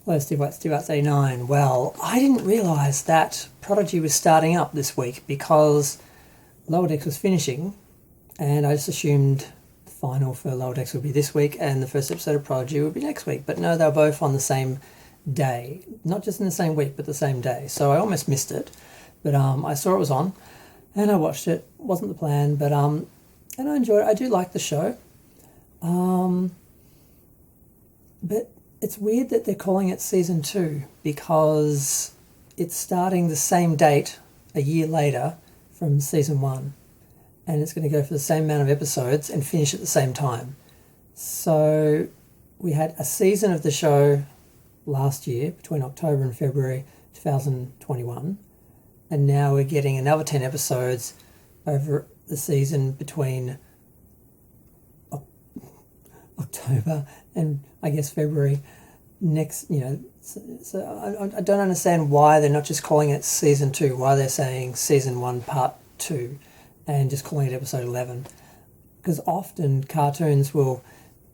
Hello, Steve Wats, 89. Well, I didn't realise that Prodigy was starting up this week because Lower Decks was finishing, and I just assumed the final for Lower Decks would be this week and the first episode of Prodigy would be next week. But no, they were both on the same day. Not just in the same week, but the same day. So I almost missed it. But I saw it was on, and I watched it. Wasn't the plan, but and I enjoyed it. I do like the show. But it's weird that they're calling it Season 2 because it's starting the same date a year later from Season 1. And it's going to go for the same amount of episodes and finish at the same time. So we had a season of the show last year between October and February 2021. And now we're getting another 10 episodes over the season between October and I guess February next, so I don't understand why they're not just calling it Season 2, why they're saying Season 1 Part 2 and just calling it Episode 11. Because often cartoons will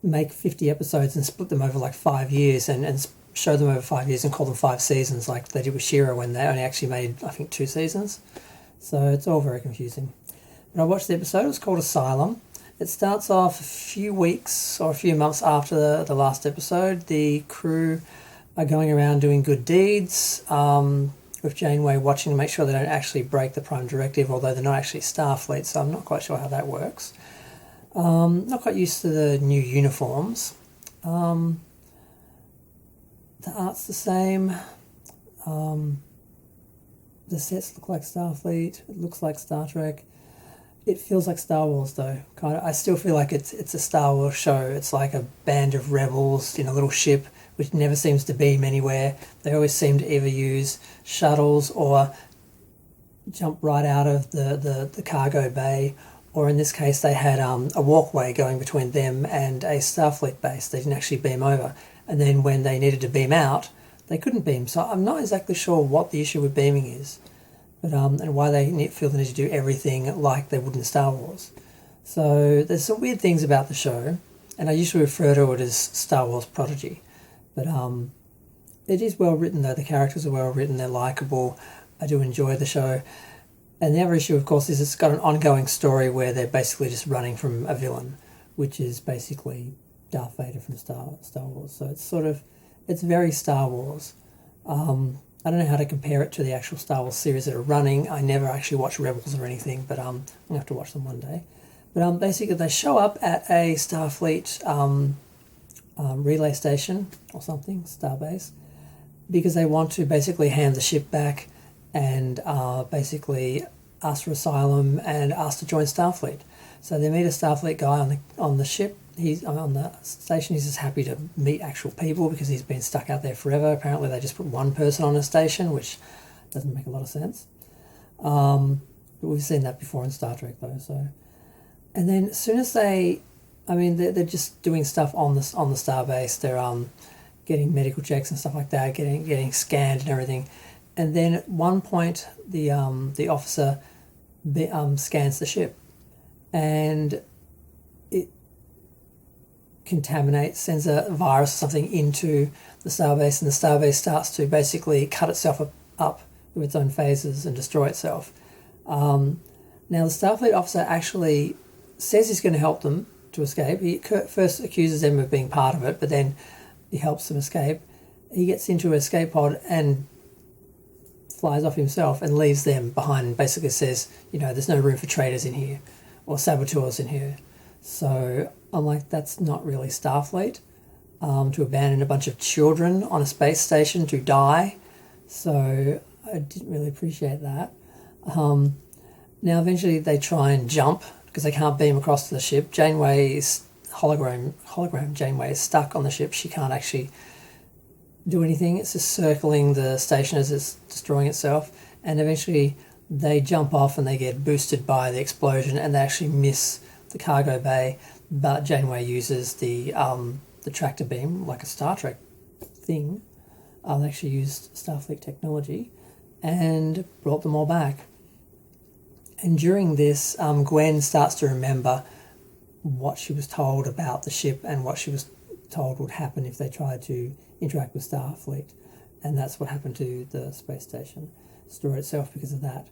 make 50 episodes and split them over like 5 years and show them over 5 years and call them 5 seasons like they did with She-Ra when they only actually made, I think, 2 seasons. So it's all very confusing. But I watched the episode. It was called Asylum. It starts off a few weeks or a few months after the last episode. The crew are going around doing good deeds, with Janeway watching to make sure they don't actually break the Prime Directive, although they're not actually Starfleet, so I'm not quite sure how that works. Not quite used to the new uniforms. The art's the same. The sets look like Starfleet. It looks like Star Trek. It feels like Star Wars, though. Kind of. I still feel like it's a Star Wars show. It's like a band of rebels in a little ship, which never seems to beam anywhere. They always seem to either use shuttles or jump right out of the cargo bay. Or in this case, they had a walkway going between them and a Starfleet base. They didn't actually beam over. And then when they needed to beam out, they couldn't beam. So I'm not exactly sure what the issue with beaming is. But, and why they feel the need to do everything like they would in Star Wars. So there's some weird things about the show, and I usually refer to it as Star Wars Prodigy. But it is well written, though. The characters are well written, they're likeable. I do enjoy the show. And the other issue, of course, is it's got an ongoing story where they're basically just running from a villain, which is basically Darth Vader from Star Wars. So it's very Star Wars. I don't know how to compare it to the actual Star Wars series that are running. I never actually watched Rebels or anything, but I'm going to have to watch them one day. But basically they show up at a Starfleet relay station or something, Starbase, because they want to basically hand the ship back and basically ask for asylum and ask to join Starfleet. So they meet a Starfleet guy on the ship. He's on the station. He's just happy to meet actual people because he's been stuck out there forever. Apparently they just put one person on a station, which doesn't make a lot of sense. But we've seen that before in Star Trek, though. So, and then as soon as they're just doing stuff on the starbase. They're getting medical checks and stuff like that, getting scanned and everything. And then at one point, the officer scans the ship, and it contaminates, sends a virus or something into the starbase, and the starbase starts to basically cut itself up with its own phases and destroy itself. Now the Starfleet officer actually says he's going to help them to escape. He first accuses them of being part of it, but then he helps them escape. He gets into an escape pod and flies off himself and leaves them behind and basically says, there's no room for traitors in here or saboteurs in here. So I'm like, that's not really Starfleet, to abandon a bunch of children on a space station to die. So I didn't really appreciate that. Now eventually they try and jump because they can't beam across to the ship. Janeway's hologram Janeway is stuck on the ship. She can't actually do anything. It's just circling the station as it's destroying itself. And eventually they jump off and they get boosted by the explosion and they actually miss the cargo bay, but Janeway uses the tractor beam like a Star Trek thing. They actually used Starfleet technology and brought them all back. And during this, Gwen starts to remember what she was told about the ship and what she was told would happen if they tried to interact with Starfleet. And that's what happened to the space station. Destroyed itself because of that.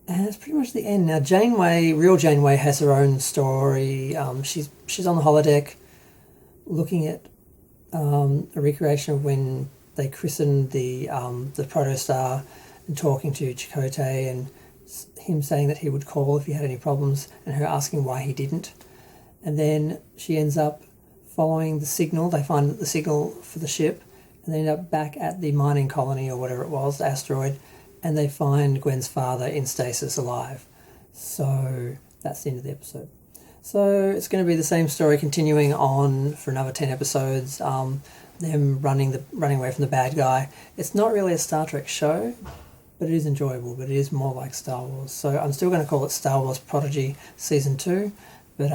And it's pretty much the end. Now, Janeway, real Janeway, has her own story. She's on the holodeck looking at a recreation of when they christened the protostar, and talking to Chakotay, and him saying that he would call if he had any problems, and her asking why he didn't. And then she ends up following the signal. They find the signal for the ship, and they end up back at the mining colony or whatever it was, the asteroid, and they find Gwen's father in stasis alive. So that's the end of the episode. So it's going to be the same story continuing on for another 10 episodes, them running away from the bad guy. It's not really a Star Trek show, but it is enjoyable, but it is more like Star Wars. So I'm still going to call it Wats Prodigy Season 2, but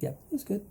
yeah, it was good.